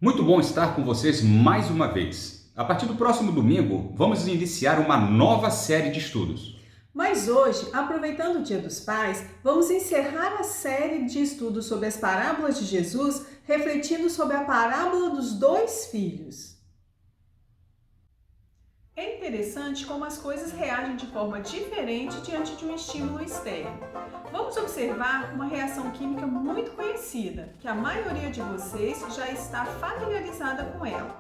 Muito bom estar com vocês mais uma vez. A partir do próximo domingo, vamos iniciar uma nova série de estudos. Mas hoje, aproveitando o Dia dos Pais, vamos encerrar a série de estudos sobre as parábolas de Jesus, refletindo sobre a parábola dos dois filhos. É interessante como as coisas reagem de forma diferente diante de um estímulo externo. Vamos observar uma reação química muito conhecida, que a maioria de vocês já está familiarizada com ela.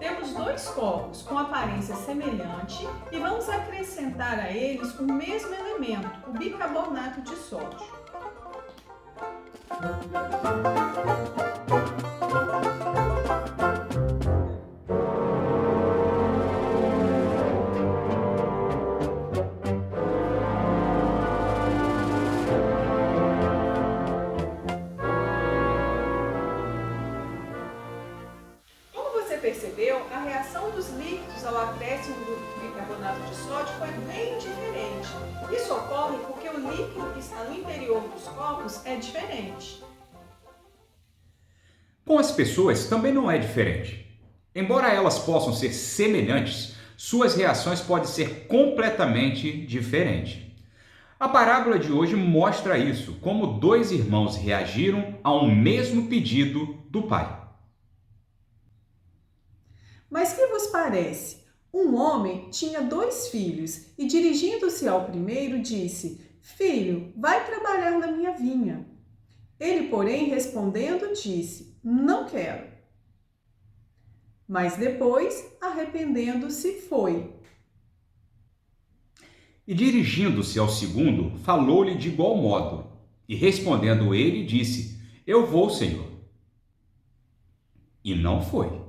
Temos dois copos com aparência semelhante e vamos acrescentar a eles o mesmo elemento, o bicarbonato de sódio. Percebeu? A reação dos líquidos ao acréscimo do bicarbonato de sódio foi bem diferente. Isso ocorre porque o líquido que está no interior dos copos é diferente. Com as pessoas também não é diferente. Embora elas possam ser semelhantes, suas reações podem ser completamente diferentes. A parábola de hoje mostra isso, como dois irmãos reagiram ao mesmo pedido do pai. Mas que vos parece? Um homem tinha dois filhos e, dirigindo-se ao primeiro, disse: Filho, vai trabalhar na minha vinha. Ele, porém, respondendo, disse: Não quero. Mas depois, arrependendo-se, foi. E dirigindo-se ao segundo, falou-lhe de igual modo. E respondendo ele, disse: Eu vou, Senhor. E não foi.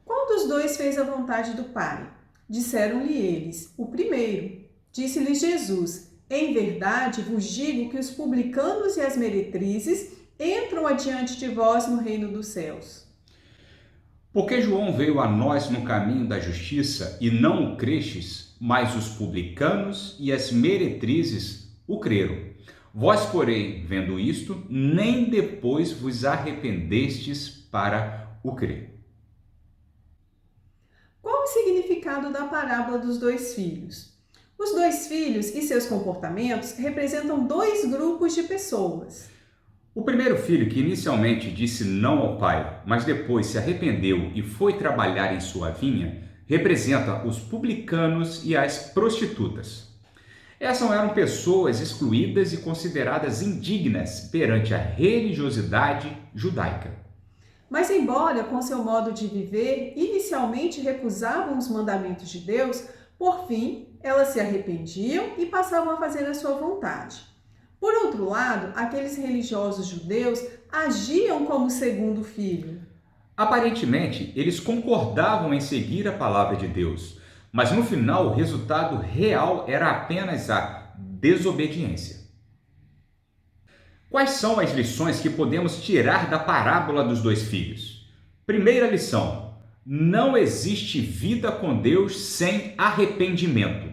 Qual dos dois fez a vontade do Pai? Disseram-lhe eles: O primeiro. Disse-lhe Jesus: Em verdade vos digo que os publicanos e as meretrizes entram adiante de vós no reino dos céus. Porque João veio a nós no caminho da justiça e não o crestes, mas os publicanos e as meretrizes o creram. Vós, porém, vendo isto, nem depois vos arrependestes para o crer. Qual o significado da parábola dos dois filhos? Os dois filhos e seus comportamentos representam dois grupos de pessoas. O primeiro filho, que inicialmente disse não ao pai, mas depois se arrependeu e foi trabalhar em sua vinha, representa os publicanos e as prostitutas. Essas eram pessoas excluídas e consideradas indignas perante a religiosidade judaica. Mas, embora com seu modo de viver inicialmente recusavam os mandamentos de Deus, por fim elas se arrependiam e passavam a fazer a sua vontade. Por outro lado, aqueles religiosos judeus agiam como o segundo filho. Aparentemente, eles concordavam em seguir a palavra de Deus, mas no final o resultado real era apenas a desobediência. Quais são as lições que podemos tirar da parábola dos dois filhos? Primeira lição: não existe vida com Deus sem arrependimento.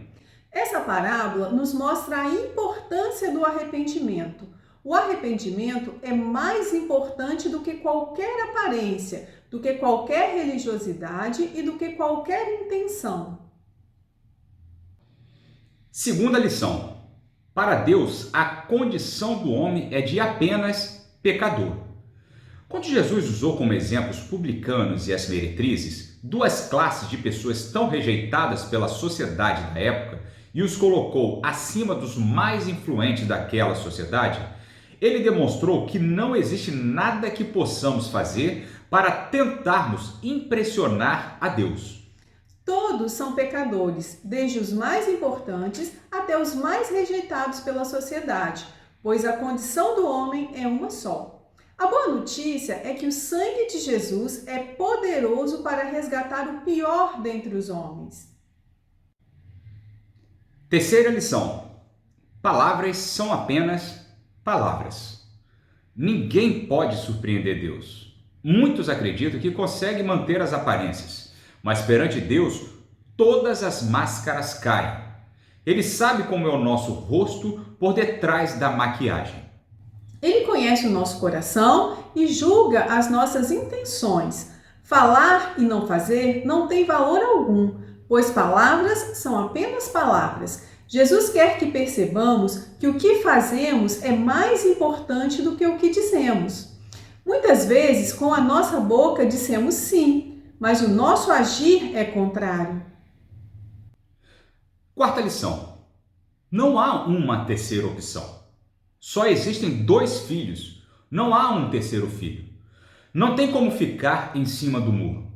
Essa parábola nos mostra a importância do arrependimento. O arrependimento é mais importante do que qualquer aparência, do que qualquer religiosidade e do que qualquer intenção. Segunda lição: para Deus, a condição do homem é de apenas pecador. Quando Jesus usou como exemplo os publicanos e as meretrizes, duas classes de pessoas tão rejeitadas pela sociedade da época, e os colocou acima dos mais influentes daquela sociedade, ele demonstrou que não existe nada que possamos fazer para tentarmos impressionar a Deus. Todos são pecadores, desde os mais importantes até os mais rejeitados pela sociedade, pois a condição do homem é uma só. A boa notícia é que o sangue de Jesus é poderoso para resgatar o pior dentre os homens. Terceira lição: palavras são apenas palavras. Ninguém pode surpreender Deus. Muitos acreditam que conseguem manter as aparências, mas perante Deus todas as máscaras caem. Ele sabe como é o nosso rosto por detrás da maquiagem. Ele conhece o nosso coração e julga as nossas intenções. Falar e não fazer não tem valor algum, pois palavras são apenas palavras. Jesus quer que percebamos que o que fazemos é mais importante do que o que dizemos. Muitas vezes, com a nossa boca, dissemos sim, mas o nosso agir é contrário. Quarta lição: não há uma terceira opção. Só existem dois filhos, não há um terceiro filho. Não tem como ficar em cima do muro.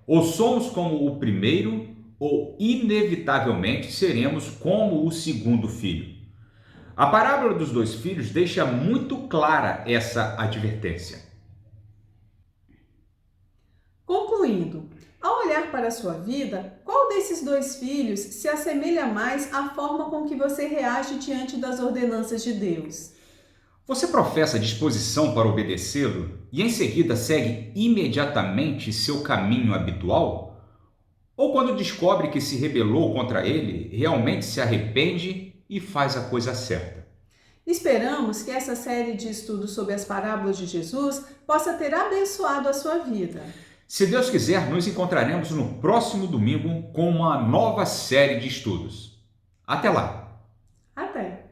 Ou somos como o primeiro, ou inevitavelmente seremos como o segundo filho. A parábola dos dois filhos deixa muito clara essa advertência. Concluindo, ao olhar para a sua vida, qual desses dois filhos se assemelha mais à forma com que você reage diante das ordenanças de Deus? Você professa disposição para obedecê-lo e em seguida segue imediatamente seu caminho habitual? Ou quando descobre que se rebelou contra ele, realmente se arrepende e faz a coisa certa? Esperamos que essa série de estudos sobre as parábolas de Jesus possa ter abençoado a sua vida. Se Deus quiser, nos encontraremos no próximo domingo com uma nova série de estudos. Até lá! Até!